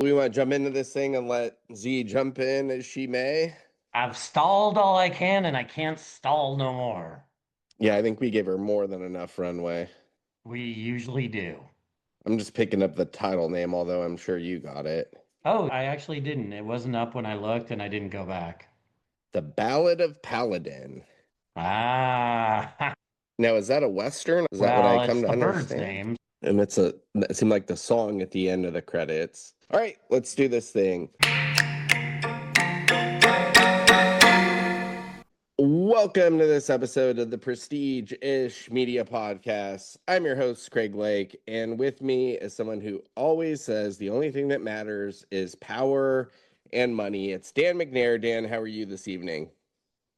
We want to jump into this thing and let Z jump in as she may. I've stalled all I can and I can't stall no more. Yeah, I think we gave her more than enough runway. We usually do. I'm just picking up the title name, although I'm sure you got it. Oh, I actually didn't. It wasn't up when I looked and I didn't go back. The Ballad of Paladin. Ah, Now, is that a Western? Is that what I well, it's come to the bird's understand? name. And it seemed like the song at the end of the credits. All right, let's do this thing. Welcome to this episode of the Prestige-ish Media Podcast. I'm your host, Craig Lake, and with me is someone who always says the only thing that matters is power and money. It's Dan McNair. Dan, how are you this evening?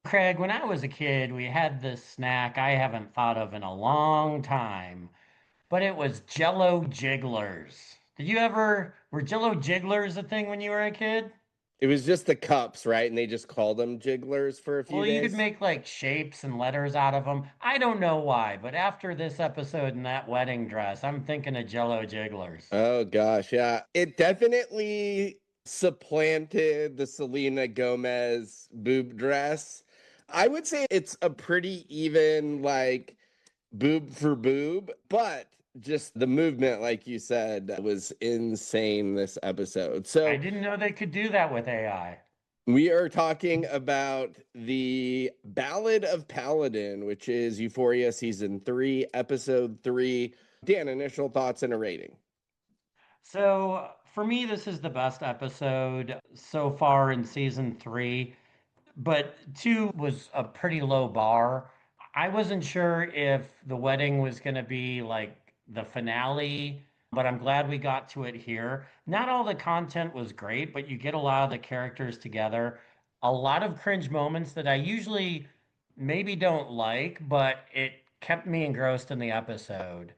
Craig, when I was a kid, we had this snack I haven't thought of in a long time, but it was Jell-O jigglers. Were Jell-O jigglers a thing when you were a kid? It was just the cups, right? And they just called them jigglers for a few Well, you could days. make like shapes and letters out of them. I don't know why, but after this episode in that wedding dress, I'm thinking of Jell-O jigglers. Oh gosh, yeah. It definitely supplanted the Selena Gomez boob dress. I would say it's a pretty even like boob for boob, but just the movement, like you said, was insane this episode. I So didn't know they could do that with AI. we are talking about the Ballad of Paladin, which is Euphoria season 3, episode 3. Dan, initial thoughts and a rating. So for me, this is the best episode so far in season three, but two was a pretty low bar. I wasn't sure if the wedding was going to be like the finale, but I'm glad we got to it here. Not all the content was great, but you get a lot of the characters together. A lot of cringe moments that I usually maybe don't like, but it kept me engrossed in the episode.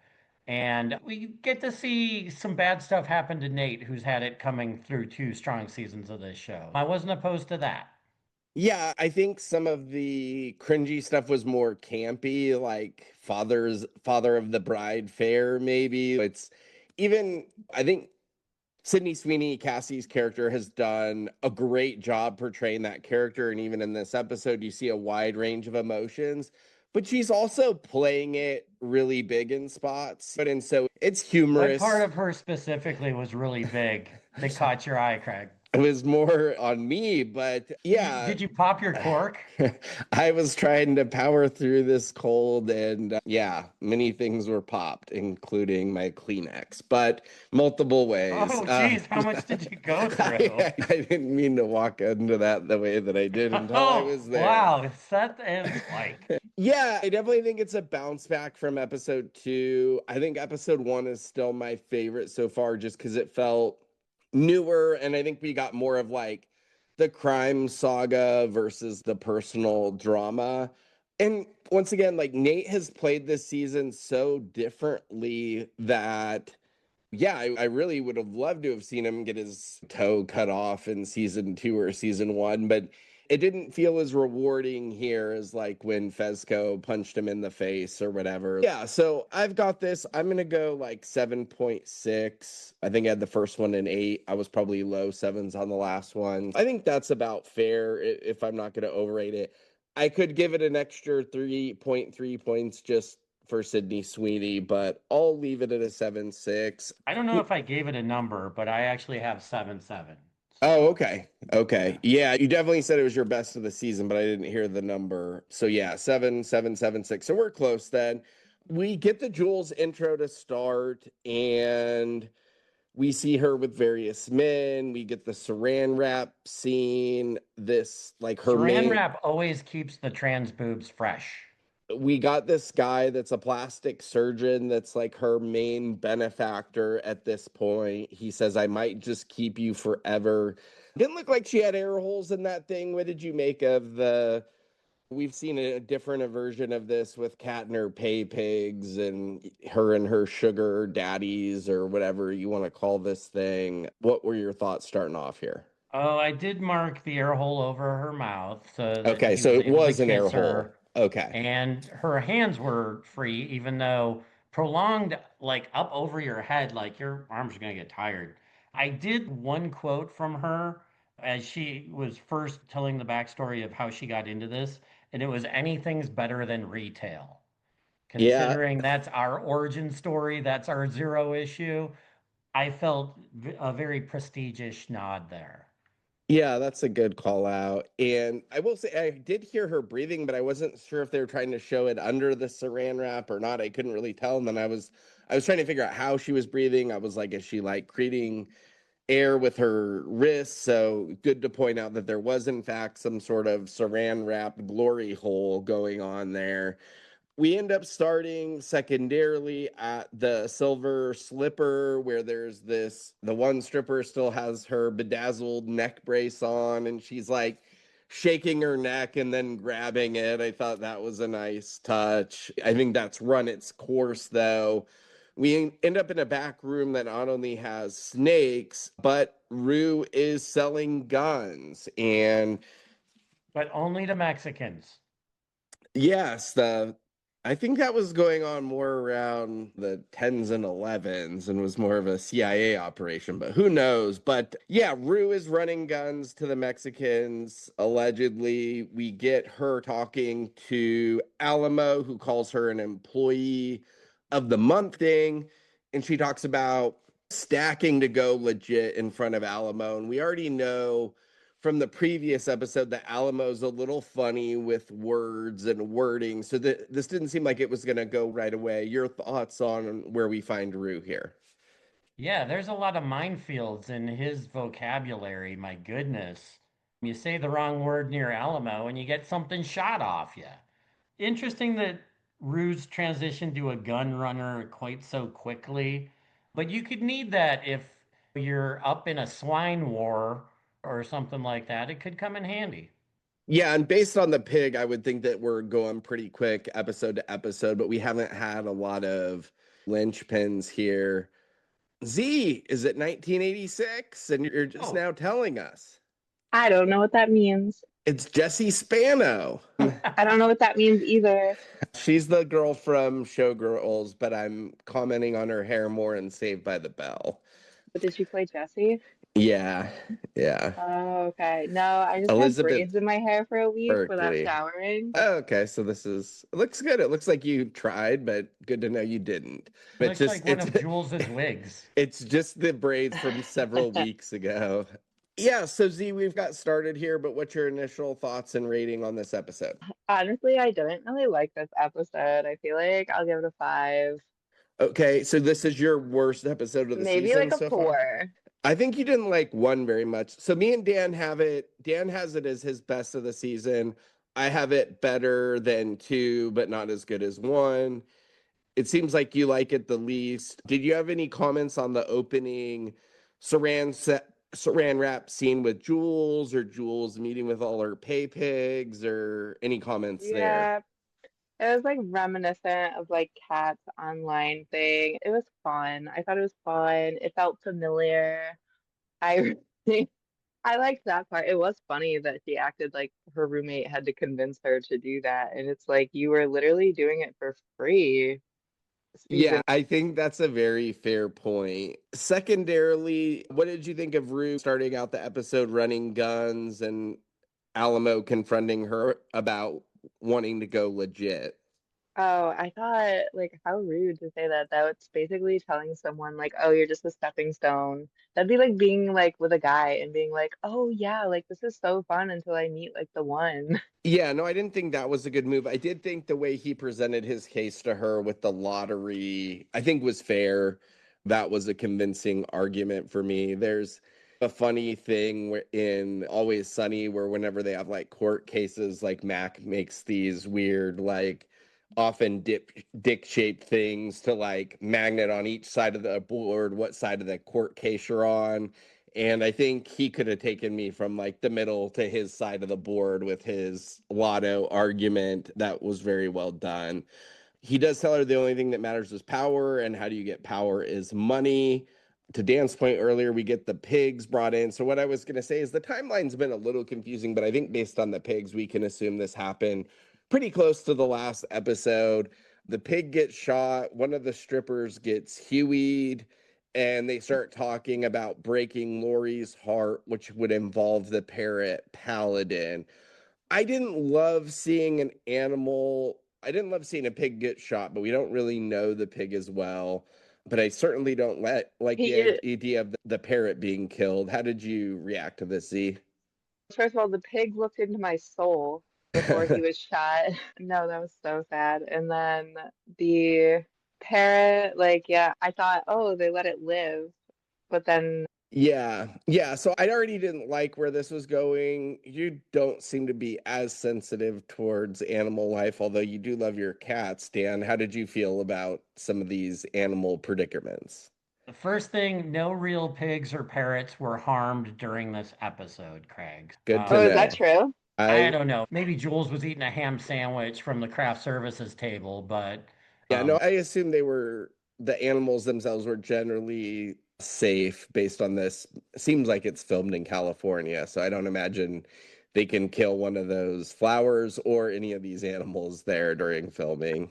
And we get to see some bad stuff happen to Nate, who's had it coming through two strong seasons of this show. I wasn't opposed to that. Yeah, I think some of the cringy stuff was more campy, like Father of the Bride Fair, maybe. It's even, I think Sydney Sweeney, Cassie's character, has done a great job portraying that character. And even in this episode, you see a wide range of emotions, but she's also playing it really big in spots. And so it's What part humorous. of her specifically was really big that caught your eye, Craig? It was more on me, but yeah, Did you pop your cork? I was trying to power through this cold, and yeah, many things were popped, including my Kleenex, but multiple ways. Oh, geez, how much did you go through? I didn't mean to walk into that the way that I did until I Oh, was there. wow, set and spike. Yeah, I definitely think it's a bounce back from episode 2. I think episode 1 is still my favorite so far just because it felt newer, and I think we got more of like the crime saga versus the personal drama. And once again, like Nate has played this season so differently that yeah, I really would have loved to have seen him get his toe cut off in season 2 or season 1, but it didn't feel as rewarding here as like when Fezco punched him in the face or whatever. Yeah, so I've got this. I'm gonna go like 7.6. I think I had the first one in 8. I was probably low sevens on the last one. I think that's about fair if I'm not gonna overrate it. I could give it an extra 3.3 points just for Sydney Sweeney, but I'll leave it at a 7.6. I don't know if I gave it a number, but I actually have 7-7. Oh, So, okay. Okay. yeah. Yeah, you definitely said it was your best of the season, but I didn't hear the number. So yeah, 7.776. So we're close then. We get the Jules intro to start, and we see her with various men. We get the saran wrap scene. This like her Saran main wrap always keeps the trans boobs fresh. we got this guy that's a plastic surgeon that's like her main benefactor at this point. He says, I might just keep you forever. Didn't look like she had air holes in that thing. What did you make of the? We've seen a different version of this with Kat and her pay pigs and her sugar daddies or whatever you want to call this thing. What were your thoughts starting off here? Oh, I did mark the air hole over her mouth so that Okay, he so was it able to was an air kiss hole. her, Okay. and her hands were free, even though prolonged, like up over your head, like your arms are gonna get tired. I did one quote from her as she was first telling the backstory of how she got into this, and it was anything's better than retail. Yeah, Considering that's our origin story, that's our zero issue, I felt a very prestigious nod there. yeah, that's a good call out. And I will say I did hear her breathing, but I wasn't sure if they were trying to show it under the saran wrap or not. I couldn't really tell. And then I was trying to figure out how she was breathing. I was like, is she like creating air with her wrists? So good to point out that there was in fact some sort of saran wrap glory hole going on there. We end up starting secondarily at the Silver Slipper, where the one stripper still has her bedazzled neck brace on, and she's like shaking her neck and then grabbing it. I thought that was a nice touch. I think that's run its course, though. We end up in a back room that not only has snakes, but Rue is selling guns. And But only to Mexicans. yes, the I think that was going on more around the 10s and 11s and was more of a CIA operation, but who knows? But yeah, Rue is running guns to the Mexicans. Allegedly, we get her talking to Alamo, who calls her an employee of the month thing, and she talks about stacking to go legit in front of Alamo. And we already know from the previous episode that Alamo's a little funny with words and wording. So this didn't seem like it was going to go right away. Your thoughts on where we find Rue here? Yeah, there's a lot of minefields in his vocabulary. My goodness. You say the wrong word near Alamo and you get something shot off you. Interesting that Rue's transitioned to a gun runner quite so quickly, but you could need that if you're up in a swine war or something like that. It could come in handy. Yeah, and based on the pig, I would think that we're going pretty quick episode to episode, but we haven't had a lot of linchpins here. Z, is it 1986? And you're just Oh, now telling us. I don't know what that means. It's Jesse Spano. I don't know what that means either. She's the girl from Showgirls, but I'm commenting on her hair more in Saved by the Bell. But did she play Jessie? Yeah, yeah. Oh, okay. No, I just had Elizabeth braids in my hair for a week without Berkley. showering. Oh, okay, so it looks good. It looks like you tried, but good to know you didn't. It's looks just like one of Jules's wigs. it's just the braids from several weeks ago. Yeah, so Z, we've got started here, but what's your initial thoughts and rating on this episode? Honestly, I didn't really like this episode. I feel like I'll give it a 5, Okay, so this is your worst episode of the maybe season like a so far? 4. I think you didn't like one very much. So me and Dan have it. Dan has it as his best of the season. I have it better than 2, but not as good as 1. It seems like you like it the least. Did you have any comments on the opening saran wrap scene with Jules, or Jules meeting with all her pay pigs, or any comments there? Yeah, it was like reminiscent of like Kat's online thing. It was fun. I thought it was fun. It felt familiar. I really I liked that part. It was funny that she acted like her roommate had to convince her to do that. And it's like you were literally doing it for free. Yeah, Season. I think that's a very fair point. Secondarily, what did you think of Rue starting out the episode running guns and Alamo confronting her about wanting to go legit? Oh, I thought like how rude to say that. That's basically telling someone like, oh, you're just a stepping stone. That'd be like being like with a guy and being like, oh yeah, like this is so fun until I meet like the one. Yeah, no, I didn't think that was a good move. I did think the way he presented his case to her with the lottery, I think was fair. That was a convincing argument for me. There's a funny thing in Always Sunny where whenever they have like court cases, like Mac makes these weird, like often dick shaped things to like magnet on each side of the board, what side of the court case you're on. And I think he could have taken me from like the middle to his side of the board with his lotto argument. That was very well done. He does tell her the only thing that matters is power, and how do you get power is money. To Dan's point earlier, we get the pigs brought in. So what I was going to say is the timeline's been a little confusing, but I think based on the pigs, we can assume this happened pretty close to the last episode. The pig gets shot. One of the strippers gets hueyed, and they start talking about breaking Lori's heart, which would involve the parrot Paladin. I didn't love seeing an animal. I didn't love seeing a pig get shot, but we don't really know the pig as well. But I certainly don't like the He, idea of the parrot being killed. How did you react to this, Z? first of all, the pig looked into my soul before he was shot. No, that was so sad. And then the parrot, like, yeah, I thought, oh, they let it live. But then Yeah. So I already didn't like where this was going. You don't seem to be as sensitive towards animal life, although you do love your cats, Dan. How did you feel about some of these animal predicaments? The first thing, no real pigs or parrots were harmed during this episode, Craig. Good to oh, is that know. true? I I don't know. Maybe Jules was eating a ham sandwich from the craft services table, but Yeah, no, I assume the animals themselves were generally safe based on this. Seems like it's filmed in California, so I don't imagine they can kill one of those flowers or any of these animals there during filming.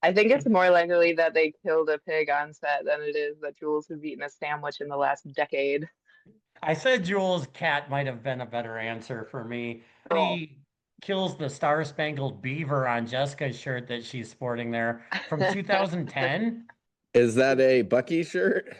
I think it's more likely that they killed a pig on set than it is that Jules has eaten a sandwich in the last decade. I said Jules' cat might have been a better answer for me. He kills the Star Spangled Beaver on Jessica's shirt that she's sporting there from 2010. Is that a Bucky shirt?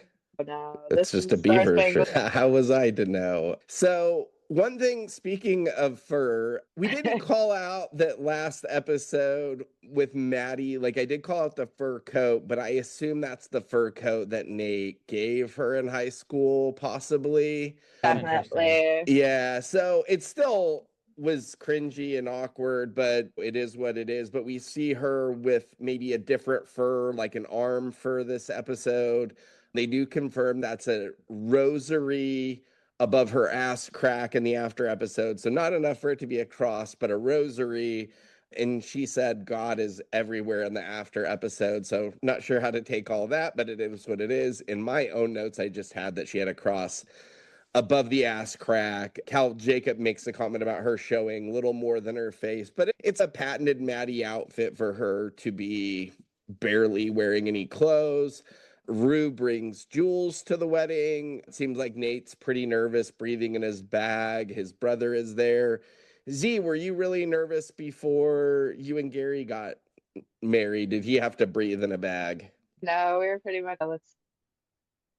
No, It's this just a is Star beaver Spangled. shirt. How was I to know? So, one thing, speaking of fur, we didn't call out that last episode with Maddie. Like, I did call out the fur coat, but I assume that's the fur coat that Nate gave her in high school, possibly. Interesting. Definitely. Yeah, so it still was cringy and awkward, but it is what it is. But we see her with maybe a different fur, like an arm fur this episode. They do confirm that's a rosary above her ass crack in the after episode. So not enough for it to be a cross, but a rosary. And she said God is everywhere in the after episode. So not sure how to take all that, but it is what it is. In my own notes, I just had that she had a cross above the ass crack. Cal Jacob makes a comment about her showing little more than her face, but it's a patented Maddie outfit for her to be barely wearing any clothes. Rue brings Jules to the wedding. It seems like Nate's pretty nervous, breathing in his bag. His brother is there. Z, were you really nervous before you and Gary got married? Did he have to breathe in a bag? No, we were pretty much, let's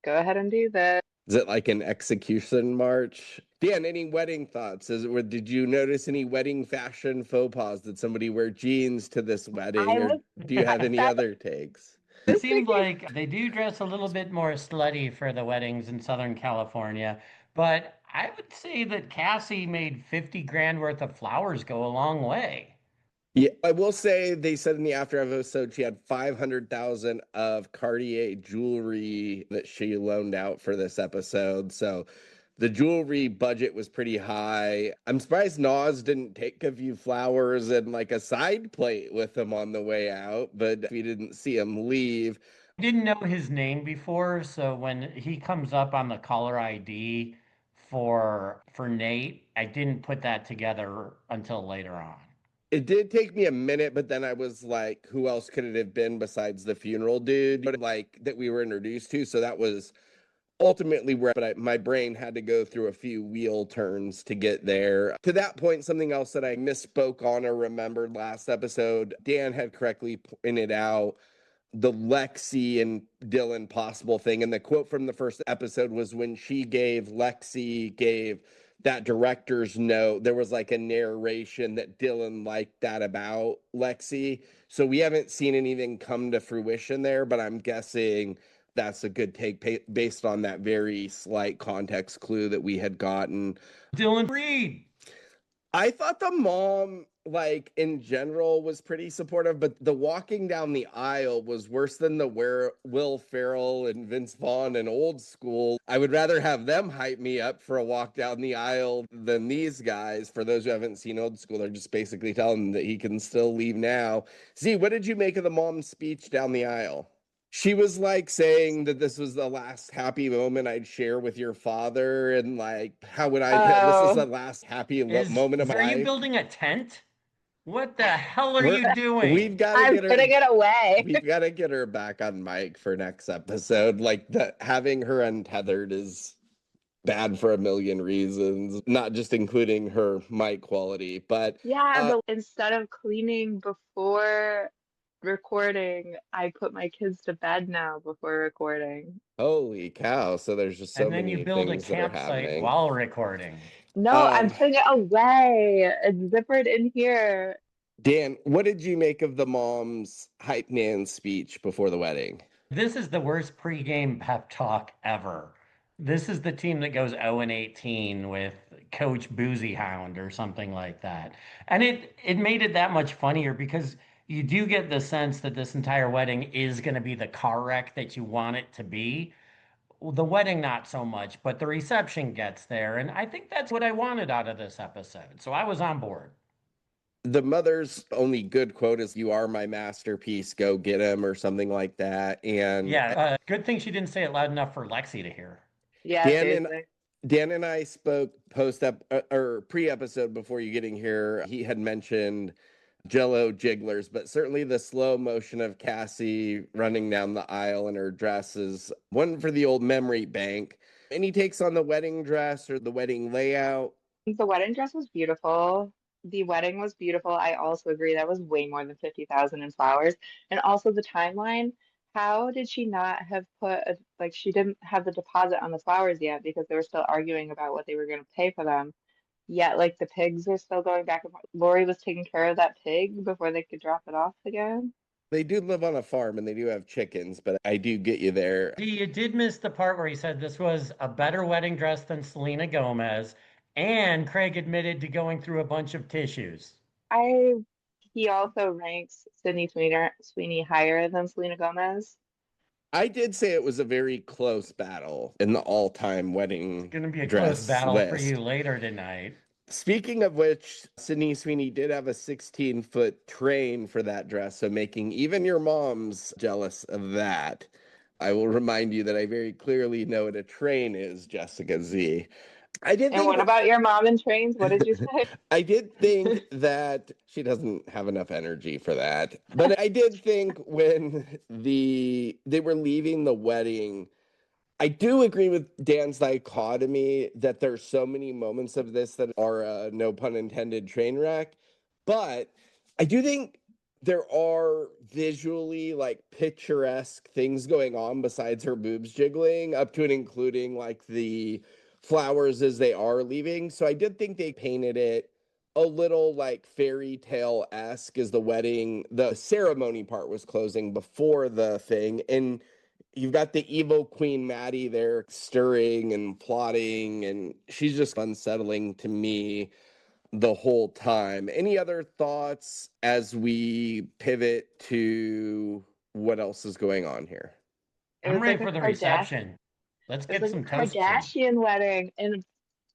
go ahead and do this. Is it like an execution march? Dan, any wedding thoughts? Did you notice any wedding fashion faux pas? Did somebody wear jeans to this wedding, I or was do you have any that other takes? It was seems thinking like they do dress a little bit more slutty for the weddings in Southern California, but I would say that Cassie made 50 grand worth of flowers go a long way. Yeah, I will say they said in the after episode she had 500,000 of Cartier jewelry that she loaned out for this episode. So the jewelry budget was pretty high. I'm surprised Nas didn't take a few flowers and like a side plate with him on the way out, but we didn't see him leave. I didn't know his name before, so when he comes up on the caller ID for Nate, I didn't put that together until later on. It did take me a minute, but then I was like, who else could it have been besides the funeral dude, like that we were introduced to? So that was ultimately where, but my brain had to go through a few wheel turns to get there. To that point, something else that I misspoke on or remembered last episode, Dan had correctly pointed out the Lexi and Dylan possible thing. And the quote from the first episode was when Lexi gave that director's note, there was like a narration that Dylan liked that about Lexi. So we haven't seen anything come to fruition there, but I'm guessing that's a good take based on that very slight context clue that we had gotten. Dylan Reed. I thought the mom, like in general, was pretty supportive, but the walking down the aisle was worse than the where Will Ferrell and Vince Vaughn and Old School. I would rather have them hype me up for a walk down the aisle than these guys. For those who haven't seen Old School, they're just basically telling him that he can still leave now. Z, what did you make of the mom's speech down the aisle? She was like saying that this was the last happy moment I'd share with your father, and like, how would I know this is the oh last happy Is moment of my are you life? building a tent? What the hell are We're you doing? we've got to I'm get her. putting it away. We've got to get her back on mic for next episode. Like having her untethered is bad for a million reasons, not just including her mic quality. But Yeah, but instead of cleaning before recording, I put my kids to bed now before recording. holy cow! So there's just so And then you many build a things that are campsite happening. while recording. No, I'm Um, putting it away. It's zippered in here. Dan, what did you make of the mom's hype man speech before the wedding? This is the worst pregame pep talk ever. This is the team that goes 0-18 with Coach Boozy Hound or something like that. And it made it that much funnier because you do get the sense that this entire wedding is going to be the car wreck that you want it to be. Well, the wedding, not so much, but the reception gets there. And I think that's what I wanted out of this episode. So I was on board. The mother's only good quote is "You are my masterpiece. Go get him," or something like that. And Yeah, good thing she didn't say it loud enough for Lexi to hear. Yeah, Dan and seriously. Dan and I spoke post up or pre-episode before you getting here. He had mentioned Jell-O jigglers, but certainly the slow motion of Cassie running down the aisle in her dress is one for the old memory bank. Any takes on the wedding dress or the wedding layout? The wedding dress was beautiful. The wedding was beautiful. I also agree that was way more than 50,000 in flowers. And also the timeline. How did she not have put like she didn't have the deposit on the flowers yet because they were still arguing about what they were going to pay for them. Yet like the pigs are still going back and forth. Lori was taking care of that pig before they could drop it off again. They do live on a farm and they do have chickens, but I do get you there. You did miss the part where he said this was a better wedding dress than Selena Gomez, and Craig admitted to going through a bunch of tissues. I He also ranks Sweeney higher than Selena Gomez. I did say it was a very close battle in the all-time It's wedding going to be a close dress battle for you list. later tonight. Speaking of which, Sydney Sweeney did have a 16-foot train for that dress, so making even your mom's jealous of that. I will remind you that I very clearly know what a train is, Jessica Z. I did And think what about your mom and trains? What did you say? I did think that she doesn't have enough energy for that. But I did think when they were leaving the wedding, I do agree with Dan's dichotomy that there's so many moments of this that are no pun intended train wreck. But I do think there are visually like picturesque things going on besides her boobs jiggling, up to and including like the flowers as they are leaving. So I did think they painted it a little like fairy tale esque as the ceremony part was closing before the thing. And you've got the evil Queen Maddie there stirring and plotting, and she's just unsettling to me the whole time. Any other thoughts as we pivot to what else is going on here? It I'm was ready like a for the Kardashian. reception. Let's It was get like some a toasts in. Kardashian wedding. And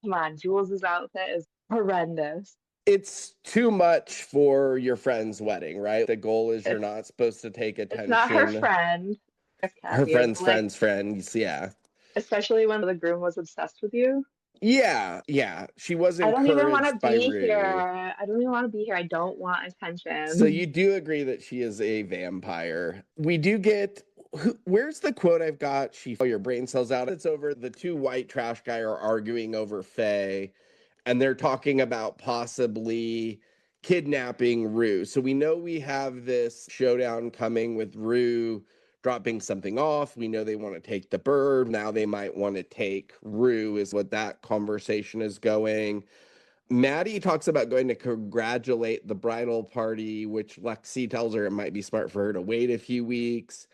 come on, Jules' outfit is horrendous. It's too much for your friend's wedding, right? The goal is you're It's not supposed to take it's not her attention. friend. It's Her Cassie is. friend's Like, friend's friends, yeah. especially when the groom was obsessed with you. Yeah. She was I don't even want to encouraged by be here. Rue. I don't even want to be here. I don't want So attention. you do agree that she is a vampire. We do get where's the quote I've got? Your brain cells out. It's over the two white trash guy are arguing over Faye, and they're talking about possibly kidnapping Rue. So we know we have this showdown coming with Rue dropping something off. We know they want to take the bird. Now they might want to take Rue, is what that conversation is going. Maddie talks about going to congratulate the bridal party, which Lexi tells her it might be smart for her to wait a few weeks.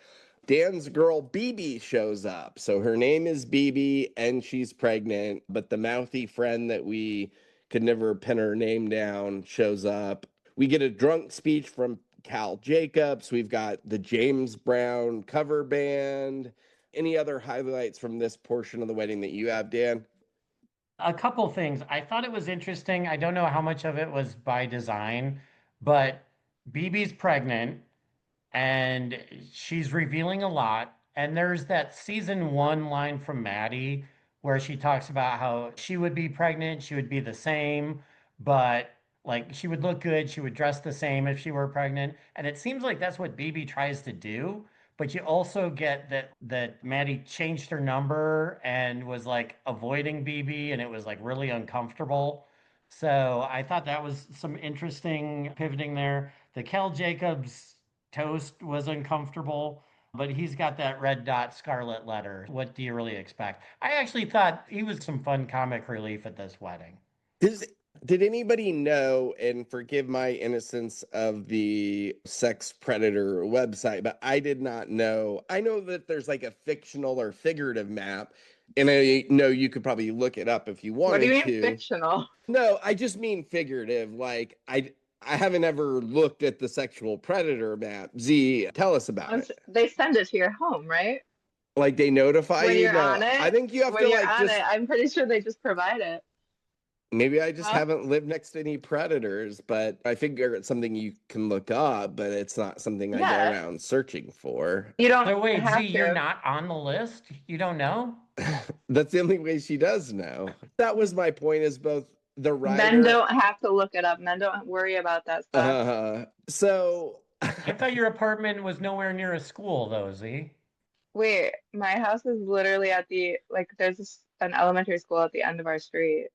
Dan's girl BB shows up. So her name is BB and she's pregnant, but the mouthy friend that we could never pin her name down shows up. We get a drunk speech from Cal Jacobs. We've got the James Brown cover band. Any other highlights from this portion of the wedding that you have, Dan? A couple things. I thought it was interesting. I don't know how much of it was by design, but BB's pregnant and she's revealing a lot. And there's that season one line from Maddie where she talks about how she would be pregnant, she would be the same, but Like she would look good, she would dress the same if she were pregnant, and it seems like that's what BB tries to do. But you also get that Maddie changed her number and was like avoiding BB, and it was like really uncomfortable. So I thought that was some interesting pivoting there. The Kel Jacobs toast was uncomfortable, but he's got that red dot scarlet letter. What do you really expect? I actually thought he was some fun comic relief at this wedding. Does did anybody know, and forgive my innocence of the sex predator website, but I did not know. I know that there's like a fictional or figurative map, and I know you could probably look it up if you What do you wanted mean to. fictional? No, I just mean figurative. Like I haven't ever looked at the sexual predator map. Z, tell us about it. They send it to your home, right? Like they notify When you? you're No, on I it, think you have when to you're like on just it, I'm pretty sure they just provide it. maybe I just Huh? haven't lived next to any predators, but I figure it's something you can look up, but it's not something I go Yeah, around searching for. you don't So wait, Z, have you're to. not on the list? You don't know? That's the only way she does know. That was my point is both the Men writer don't have to look it up. Men don't worry about that stuff. so I thought your apartment was nowhere near a school, though, Z. Wait, my house is literally at there's an elementary school at the end of our street.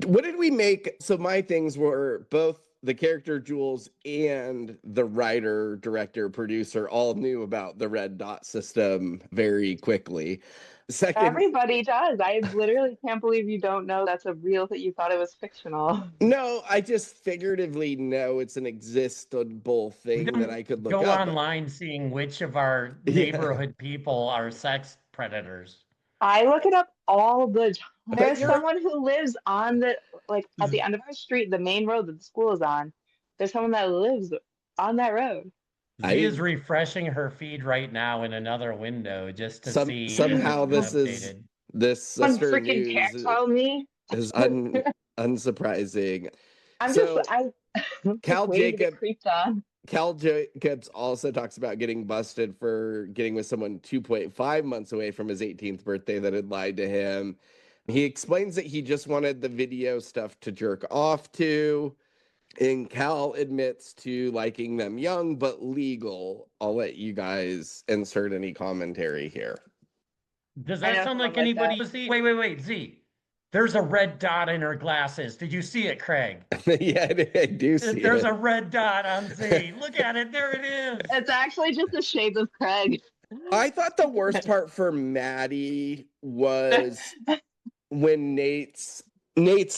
what did we make? So my things were both the character Jules and the writer, director, producer all knew about the red dot system very quickly. Second, Everybody does. I literally can't believe you don't know that's a real thing. You thought it was fictional. no, I just figuratively know it's an existable We thing that don't I could look go up. online seeing which of our Yeah, neighborhood people are sex predators. I look it up all the time. but There's you're someone who lives on at the end of our street, the main road that the school is on. There's someone that lives on that road. Z I is refreshing her feed right now in another window just to see if somehow it's been this is updated. this Someone sister freaking news catcalled me. is unsurprising. I'm just So I'm just Cal waiting to get Jacob creeped on. Cal Jacobs also talks about getting busted for getting with someone 2.5 months away from his 18th birthday that had lied to him. He explains that he just wanted the video stuff to jerk off to. And Cal admits to liking them young but legal. I'll let you guys insert any commentary here. Does I that know sound someone like like that. anybody? Z? Wait, Z. There's a red dot in her glasses. Did you see it, Craig? Yeah, I do see There's it. a red dot on Z. Look at it. There it is. It's actually just the shades of Craig. I thought the worst part for Maddie was when Nate's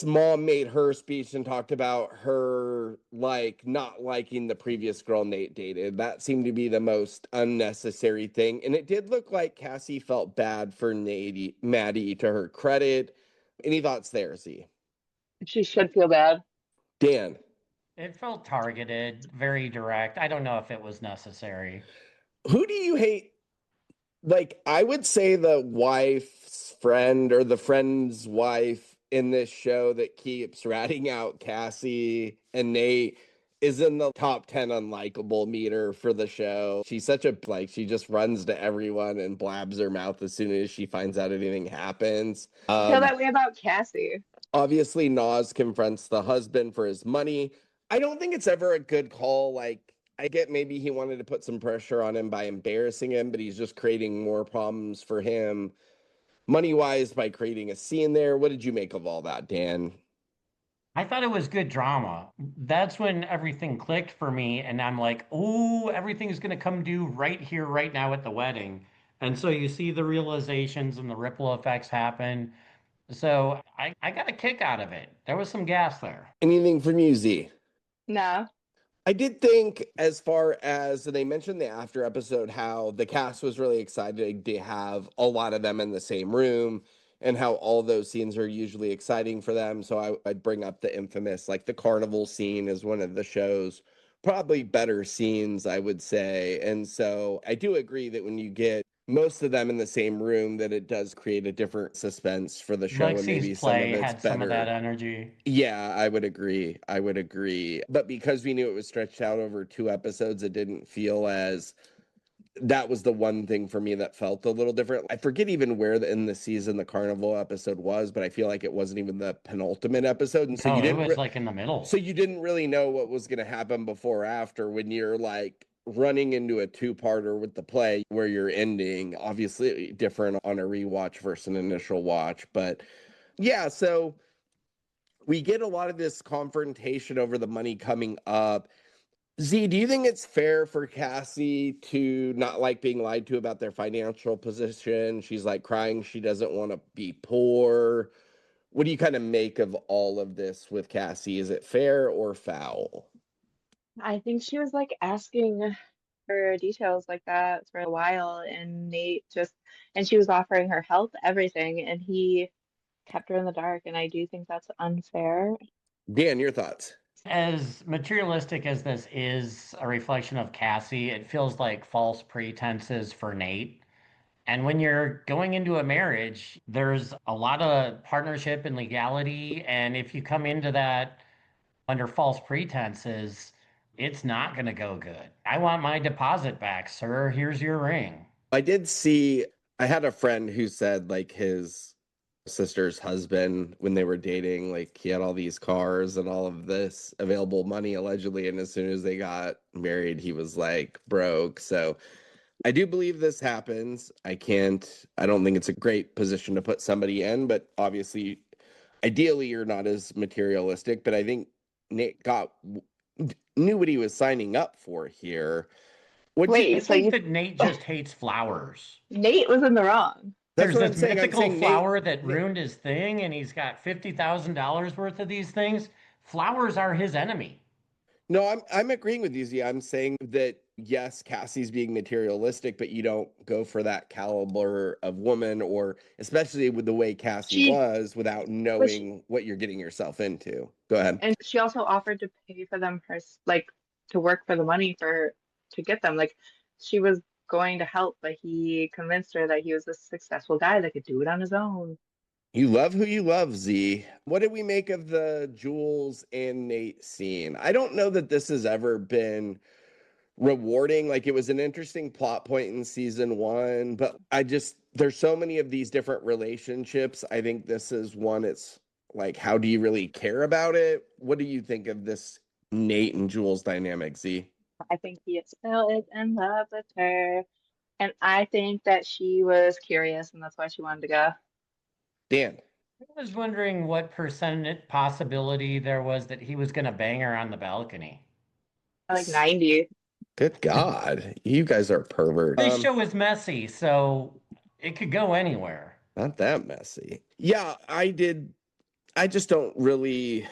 mom made her speech and talked about her like not liking the previous girl Nate dated. That seemed to be the most unnecessary thing. And it did look like Cassie felt bad for Maddie, to her credit. Any thoughts there, Z? She should feel bad. Dan. It felt targeted, very direct. I don't know if it was necessary. Who do you hate? Like, I would say the wife's friend or the friend's wife in this show that keeps ratting out Cassie and Nate is in the top 10 unlikable meter for the show. She's such a, like, she just runs to everyone and blabs her mouth as soon as she finds out anything happens. I feel that way about Cassie. Obviously, Nas confronts the husband for his money. I don't think it's ever a good call. Like, I get maybe he wanted to put some pressure on him by embarrassing him, but he's just creating more problems for him money wise by creating a scene there. What did you make of all that, Dan? I thought it was good drama. That's when everything clicked for me, and I'm like, "Oh, everything's gonna come due right here, right now at the wedding." And so you see the realizations and the ripple effects happen. So I got a kick out of it. There was some gas there. Anything from you, Z? No. I did think, as far as they mentioned the after episode, how the cast was really excited to have a lot of them in the same room and how all those scenes are usually exciting for them. So I'd bring up the infamous, like the carnival scene is one of the show's probably better scenes, I would say. And so I do agree that when you get most of them in the same room, that it does create a different suspense for the show and Lexi's maybe some of play it's had some of that better. energy. Yeah, I would agree. I would agree. But because we knew it was stretched out over 2 episodes, it didn't feel as that was the one thing for me that felt a little different. I forget even where in the season the carnival episode was, but I feel like it wasn't even the penultimate episode. And so No, you it didn't was like in the middle. so you didn't really know what was going to happen before or after when you're like running into a two-parter with the play where you're ending, obviously different on a rewatch versus an initial watch. But yeah, so we get a lot of this confrontation over the money coming up. Z, do you think it's fair for Cassie to not like being lied to about their financial position? She's like crying she doesn't want to be poor. What do you kind of make of all of this with Cassie? Is it fair or foul? I think she was like asking for details like that for a while, and Nate just, and she was offering her help, everything, and he kept her in the dark, and I do think that's unfair. Dan, your thoughts? As materialistic as this is a reflection of Cassie, it feels like false pretenses for Nate. And when you're going into a marriage, there's a lot of partnership and legality. And if you come into that under false pretenses, it's not going to go good. I want my deposit back, sir. Here's your ring. I did see, I had a friend who said like his sister's husband, when they were dating, like he had all these cars and all of this available money allegedly. And as soon as they got married, he was like broke. So I do believe this happens. I don't think it's a great position to put somebody in, but obviously, ideally, you're not as materialistic. But I think Nate knew what he was signing up for here. I Wait, so think you that Nate just hates flowers. Nate was in the wrong. That's There's what I'm this saying. I'm mythical saying flower that Nate, ruined his thing, and he's got $50,000 worth of these things. Flowers are his enemy. no, I'm agreeing with you, Z. I'm saying that yes, Cassie's being materialistic, but you don't go for that caliber of woman, or especially with the way Cassie She was, without was, knowing what you're getting yourself into. Go ahead. and she also offered to pay for them like to work for the money for to get them. Like she was going to help, but he convinced her that he was a successful guy that could do it on his own. You love who you love, Z. What did we make of the Jules and Nate scene? I don't know that this has ever been rewarding. Like it was an interesting plot point in season one, but there's so many of these different relationships. I think this is one. It's like, how do you really care about it? What do you think of this Nate and Jules dynamic, Z? I think he still is in love with her. And I think that she was curious and that's why she wanted to go. Dan. I was wondering what percent possibility there was that he was going to bang her on the balcony. Like 90. Good God. You guys are perverts. This show is messy, so it could go anywhere. Not that messy. Yeah, I just don't really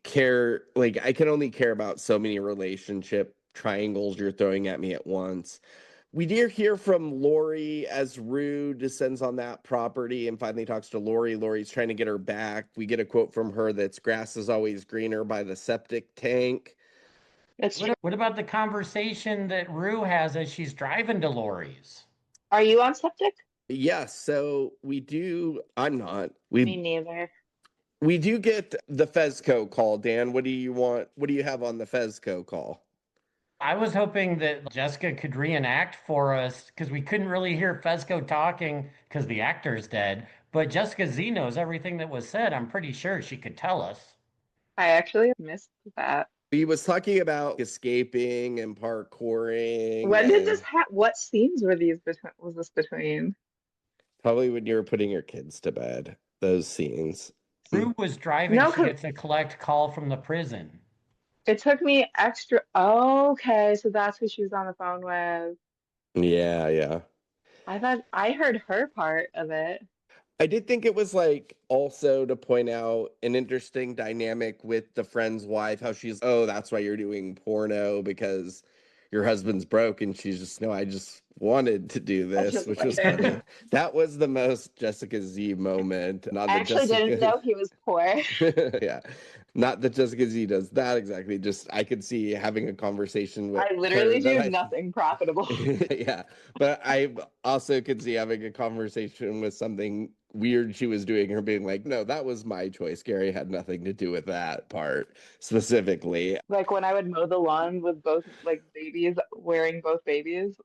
care. Like, I can only care about so many relationship triangles you're throwing at me at once. We did hear from Lori as Rue descends on that property and finally talks to Lori. Lori's trying to get her back. We get a quote from her that's grass is always greener by the septic tank. That's true. What about the conversation that Rue has as she's driving to Lori's? Are you on septic? Yes, so we do. I'm not. Me neither. We do get the Fezco call, Dan. What do you want? What do you have on the Fezco call? I was hoping that Jessica could reenact for us because we couldn't really hear Fezco talking because the actor's dead. But Jessica Z knows everything that was said. I'm pretty sure she could tell us. I actually missed that. He was talking about escaping and parkouring. When did this what scenes were these was this between? Probably when you were putting your kids to bed, those scenes. Rue was driving. No, She gets a collect call from the prison. It took me extra. Okay, so that's who she was on the phone with. Yeah. I thought I heard her part of it. I did think it was like also to point out an interesting dynamic with the friend's wife, how she's, oh, that's why you're doing porno because your husband's broke. And she's just, no, I just wanted to do this, which was funny. That was the most Jessica Z moment. Not I that actually didn't know he was poor. Yeah. Not that Jessica Z does that exactly. Just I could see having a conversation with I literally her do nothing profitable. Yeah. But I also could see having a conversation with something weird she was doing, her being like, no, that was my choice. Gary had nothing to do with that part specifically. Like when I would mow the lawn with both like babies, wearing both babies.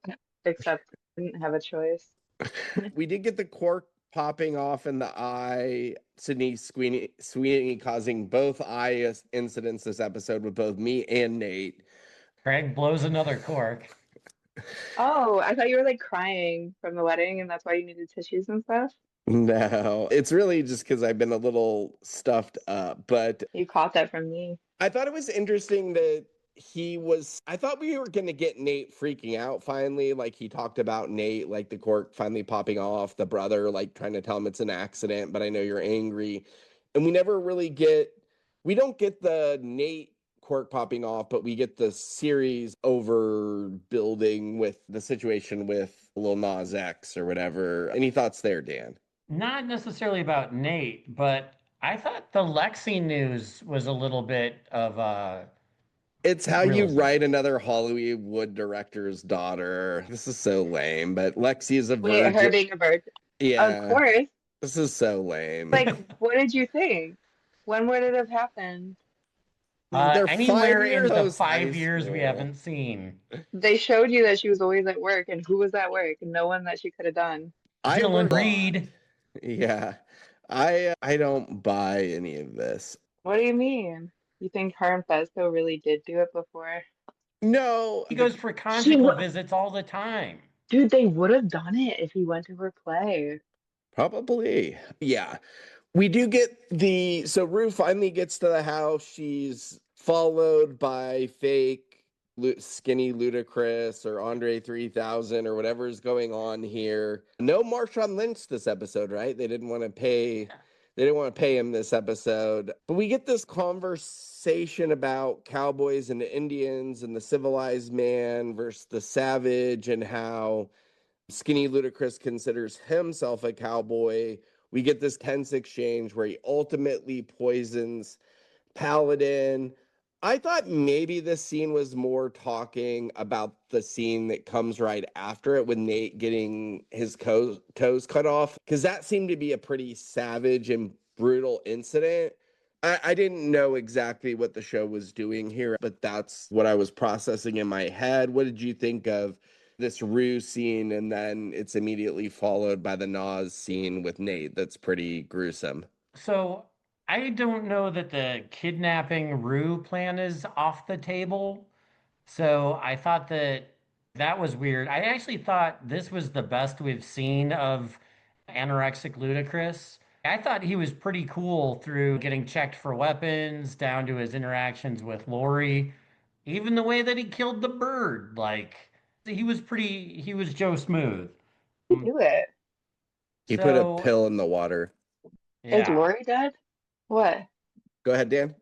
except I didn't have a choice. We did get the cork popping off in the eye, Sydney Sweeney causing both eye incidents this episode with both me and Nate. Craig blows another cork. Oh, I thought you were like crying from the wedding and that's why you needed tissues and stuff. No, it's really just because I've been a little stuffed up. But You caught that from me. I thought it was interesting that I thought we were going to get Nate freaking out finally. Like he talked about Nate, like the cork finally popping off, the brother, like trying to tell him it's an accident, but I know you're angry. And we never really we don't get the Nate cork popping off, but we get the series overbuilding with the situation with Lil Nas X or whatever. Any thoughts there, Dan? Not necessarily about Nate, but I thought the Lexi news was a little bit of It's how you realism. write another Hollywood director's daughter. This is so lame, but Lexi is a Wait, her virgin. being a virgin. Of Yeah, course. this is so lame. Like, what did you think? When would it have happened? They're Anywhere in 5 years the post high 5 years we school. haven't seen. They showed you that she was always at work, and who was at work? No one that she could have done. I Dylan work- Reed. Yeah, I don't buy any of this. What do you mean? You think her and Fesco really did do it before? No, He goes for She conjugal wa- visits all the time. Dude, they would have done it if he went to her play. probably. Yeah. We do get so Rue finally gets to the house. She's followed by fake skinny Ludacris or Andre 3000 or whatever is going on here. No Marshawn Lynch this episode, right? They didn't want to pay him this episode. But we get this conversation about cowboys and the Indians and the civilized man versus the savage and how Skinny Ludacris considers himself a cowboy. We get this tense exchange where he ultimately poisons Paladin. I thought maybe this scene was more talking about the scene that comes right after it with Nate getting his toes cut off, because that seemed to be a pretty savage and brutal incident. I didn't know exactly what the show was doing here, but that's what I was processing in my head. What did you think of this Rue scene? And then it's immediately followed by the Nas scene with Nate. That's pretty gruesome. So I don't know that the kidnapping Rue plan is off the table. So I thought that was weird. I actually thought this was the best we've seen of anorexic Ludacris. I thought he was pretty cool through getting checked for weapons, down to his interactions with Lori, even the way that he killed the bird. Like he was Joe Smooth. Do it. He put a So pill in the water. Is yeah. Lori dead? What? Go ahead, Dan.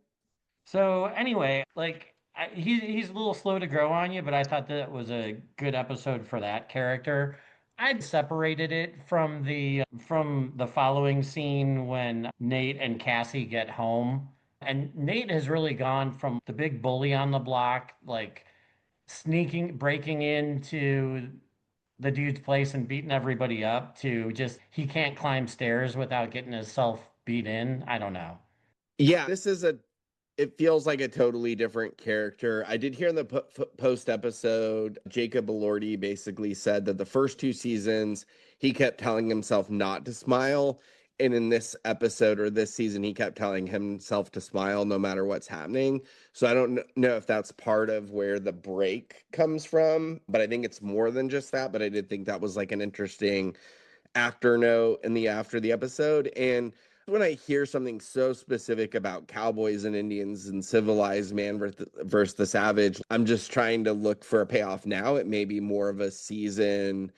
So anyway, like he's a little slow to grow on you, but I thought that was a good episode for that character. I'd separated it from the following scene when Nate and Cassie get home. And Nate has really gone from the big bully on the block, like breaking into the dude's place and beating everybody up, to just he can't climb stairs without getting himself beat in. I don't know. Yeah, it feels like a totally different character. I did hear in the post episode, Jacob Elordi basically said that the first 2 seasons, he kept telling himself not to smile. And in this episode or this season, he kept telling himself to smile no matter what's happening. So I don't know if that's part of where the break comes from, but I think it's more than just that. But I did think that was like an interesting actor note in the after the episode. And when I hear something so specific about cowboys and Indians and civilized man versus the savage, I'm just trying to look for a payoff now. It may be more of a seasonal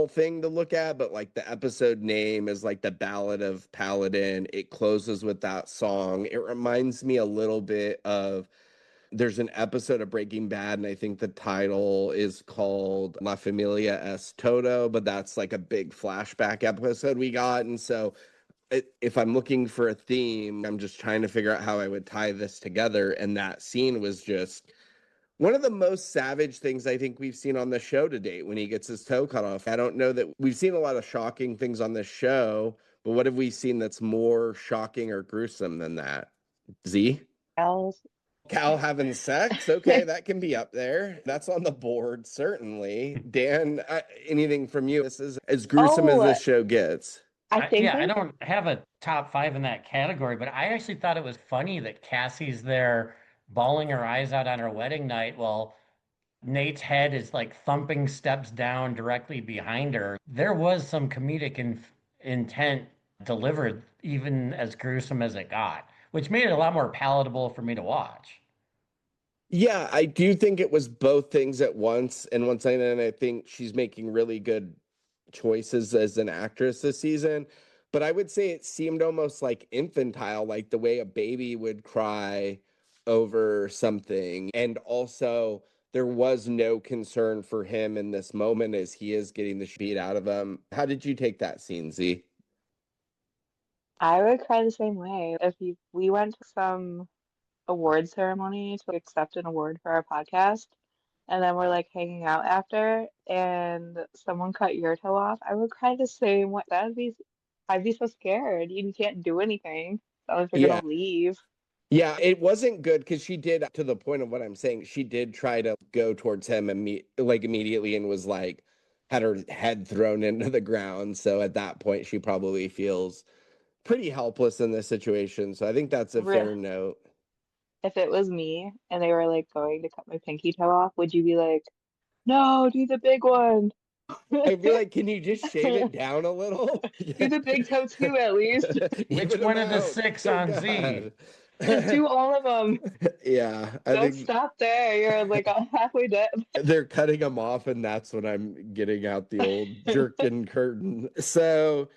thing to look at, but like the episode name is like the Ballad of Paladin. It closes with that song. It reminds me a little bit of there's an episode of Breaking Bad, and I think the title is called La Familia Es Todo, but that's like a big flashback episode we got. And so if I'm looking for a theme, I'm just trying to figure out how I would tie this together. And that scene was just one of the most savage things I think we've seen on the show to date when he gets his toe cut off. I don't know that we've seen a lot of shocking things on this show, but what have we seen that's more shocking or gruesome than that? Z? Cal having sex, okay, that can be up there. That's on the board, certainly. Dan, anything from you? This is as gruesome as Oh, this show gets. I think Yeah, I like don't have a top five in that category, but I actually thought it was funny that Cassie's there bawling her eyes out on her wedding night while Nate's head is like thumping steps down directly behind her. There was some comedic intent delivered, even as gruesome as it got, which made it a lot more palatable for me to watch. Yeah, I do think it was both things at once. And once again, I think she's making really good choices as an actress this season. But I would say it seemed almost like infantile, like the way a baby would cry over something. And also, there was no concern for him in this moment as he is getting the beat out of him. How did you take that scene, Z? I would cry the same way. We went to some award ceremony to accept an award for our podcast, and then we're like hanging out after, and someone cut your toe off, I would cry the same way. I'd be so scared. You can't do anything. So if you're Yeah. gonna leave. Yeah, it wasn't good because she did, to the point of what I'm saying, she did try to go towards him immediately and was like, had her head thrown into the ground. So at that point, she probably feels pretty helpless in this situation. So I think that's a Re- fair note. If it was me and they were like going to cut my pinky toe off, would you be like, no, do the big one? I'd be like, can you just shave it down a little? Do the big toe too at least. Which Even them one of the out. six Oh, on Z? God. Just do all of them. Yeah, I Don't think stop there. You're like halfway dead. they're cutting them off, and that's when I'm getting out the old jerkin curtain. So,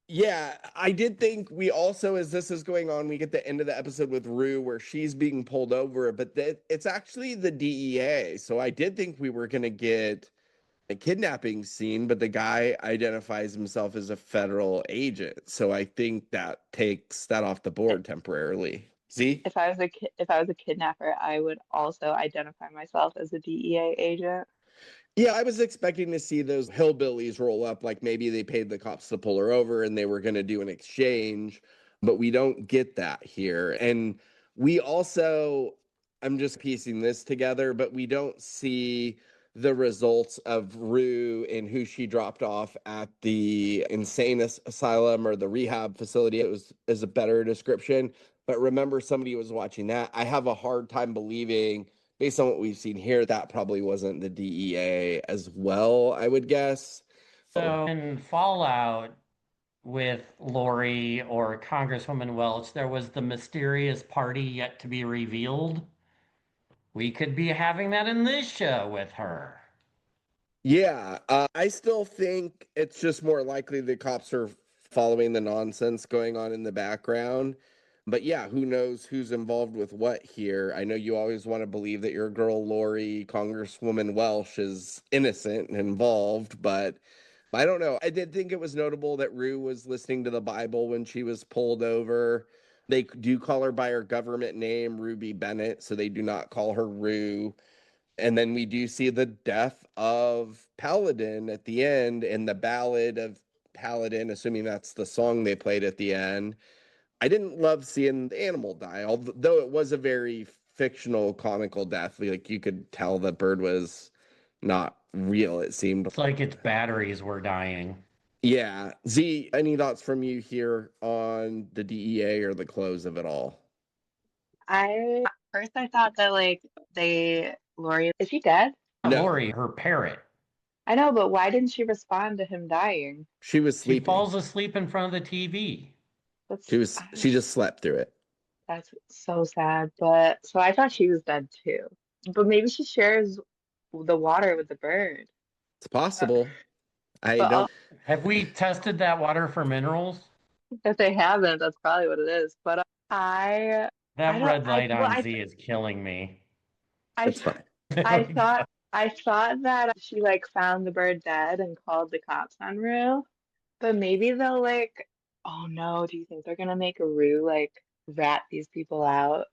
yeah, I did think we also, as this is going on, we get the end of the episode with Rue where she's being pulled over, but it's actually the DEA. So I did think we were going to get a kidnapping scene, but the guy identifies himself as a federal agent. So I think that takes that off the board temporarily. See? If I was a kidnapper, I would also identify myself as a DEA agent. Yeah, I was expecting to see those hillbillies roll up, like maybe they paid the cops to pull her over and they were going to do an exchange, but we don't get that here. And we also, I'm just piecing this together, but we don't see the results of Rue and who she dropped off at the insane asylum or the rehab facility. It was is a better description. But remember, somebody was watching that. I have a hard time believing based on what we've seen here, that probably wasn't the DEA as well, I would guess. So in Fallout with Lori or Congresswoman Welch, there was the mysterious party yet to be revealed. We could be having that in this show with her. Yeah, I still think it's just more likely the cops are following the nonsense going on in the background. But yeah, who knows who's involved with what here? I know you always want to believe that your girl Lori, Congresswoman Welsh, is innocent and involved, but I don't know. I did think it was notable that Rue was listening to the Bible when she was pulled over. They do call her by her government name, Ruby Bennett, so they do not call her Rue. And then we do see the death of Paladin at the end and the Ballad of Paladin, assuming that's the song they played at the end. I didn't love seeing the animal die, although it was a very fictional, comical death. Like you could tell the bird was not real, it seemed. It's like its batteries were dying. Yeah. Z, any thoughts from you here on the DEA or the close of it all? First I thought that like Lori, is she dead? No, Lori, her parrot. I know, but why didn't she respond to him dying? she was She sleeping. falls asleep in front of the TV. That's She just slept through it. that's so sad. But so I thought she was dead too. But maybe she shares the water with the bird. It's possible. I But don't. Have we tested that water for minerals? if they haven't, that's probably what it is. But I That don't red light well on Z is killing me. I It's fine. I thought I thought that she like found the bird dead and called the cops on Rue. But maybe they'll like, oh no, do you think they're gonna make a Rue like rat these people out?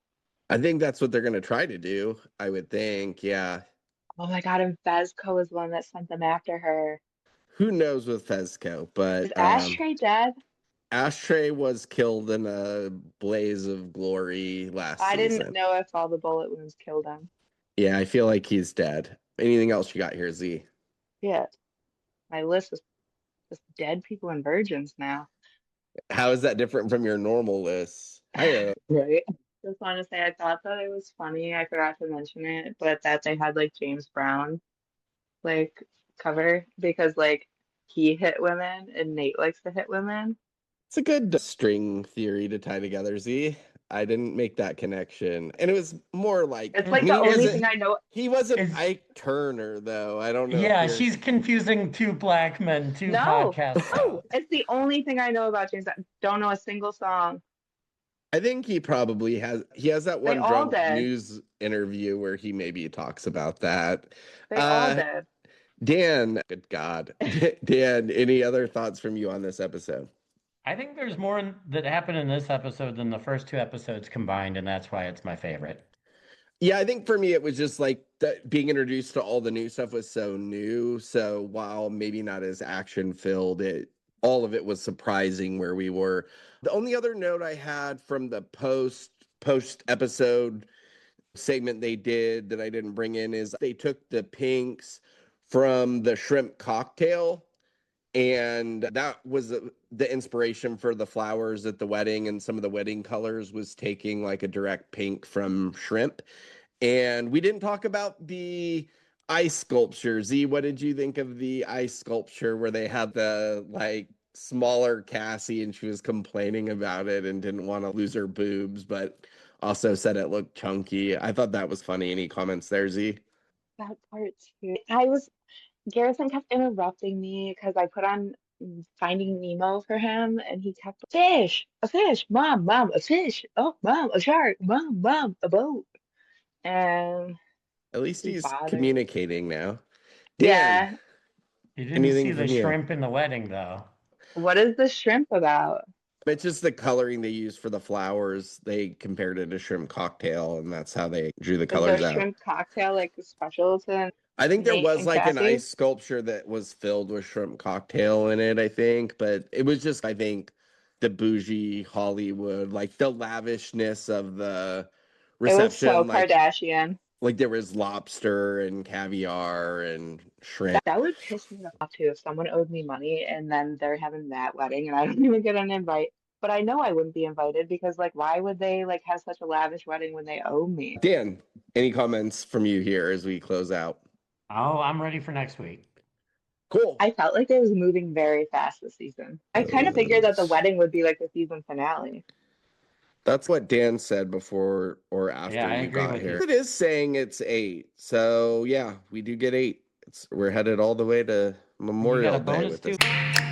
I think that's what they're going to try to do. I would think. Yeah. Oh my God, and Fezco is the one that sent them after her. Who knows with Fezco, Is but Ashtray dead? Ashtray was killed in a blaze of glory last I season. didn't know if all the bullet wounds killed him. Yeah, I feel like he's dead. Anything else you got here, Z? Yeah, my list is just dead people and virgins now. How is that different from your normal list? Hiya. Right. Just want to say I thought that it was funny. I forgot to mention it, but that they had like James Brown like cover because like he hit women and Nate likes to hit women. It's a good string theory to tie together, Z. I didn't make that connection. And it was more like, It's I like mean, the he only isn't- thing I know. he wasn't Is- Ike Turner, though. I don't know. Yeah, if you're... she's confusing two black men, two No, podcasts. no, it's the only thing I know about James. I don't know a single song. I think he probably has. He has that They one all drunk did. news interview where he maybe talks about that. They all did. Dan, good God. Dan, any other thoughts from you on this episode? I think there's more that happened in this episode than the first two episodes combined, and that's why it's my favorite. Yeah, I think for me, it was just like being introduced to all the new stuff was so new. So while maybe not as action filled, all of it was surprising where we were. The only other note I had from the post episode segment they did that I didn't bring in is they took the pinks from the shrimp cocktail, and that was the inspiration for the flowers at the wedding, and some of the wedding colors was taking like a direct pink from shrimp. And we didn't talk about the ice sculpture. Z, what did you think of the ice sculpture where they had the like smaller Cassie and she was complaining about it and didn't want to lose her boobs, but also said it looked chunky? I thought that was funny. Any comments there, Z? That part too. Garrison kept interrupting me because I put on Finding Nemo for him, and he kept a fish, mom, a fish, oh, mom, a shark, mom, a boat, and At least he he's bothered. communicating now. Yeah. Dan, You didn't anything see the from you? shrimp in the wedding, though. What is the shrimp about? It's just the coloring they used for the flowers. They compared it to shrimp cocktail, and that's how they drew the Is colors their out. shrimp cocktail like special to I think there Nate was and like an Cassie? ice sculpture that was filled with shrimp cocktail in it, I think, but it was just, I think, the bougie Hollywood, like the lavishness of the It was so reception, Kardashian. like there was lobster and caviar and shrimp. That would piss me off too if someone owed me money and then they're having that wedding and I don't even get an invite. But I know I wouldn't be invited because like why would they like have such a lavish wedding when they owe me? Dan, any comments from you here as we close out? Oh, I'm ready for next week. Cool. I felt like it was moving very fast this season. I kind of figured that the wedding would be like the season finale. That's what Dan said before or after Yeah, I you agree got with here. you. It is saying it's 8. So yeah, we do get 8. We're headed all the way to You got Memorial a Day bonus with too? this.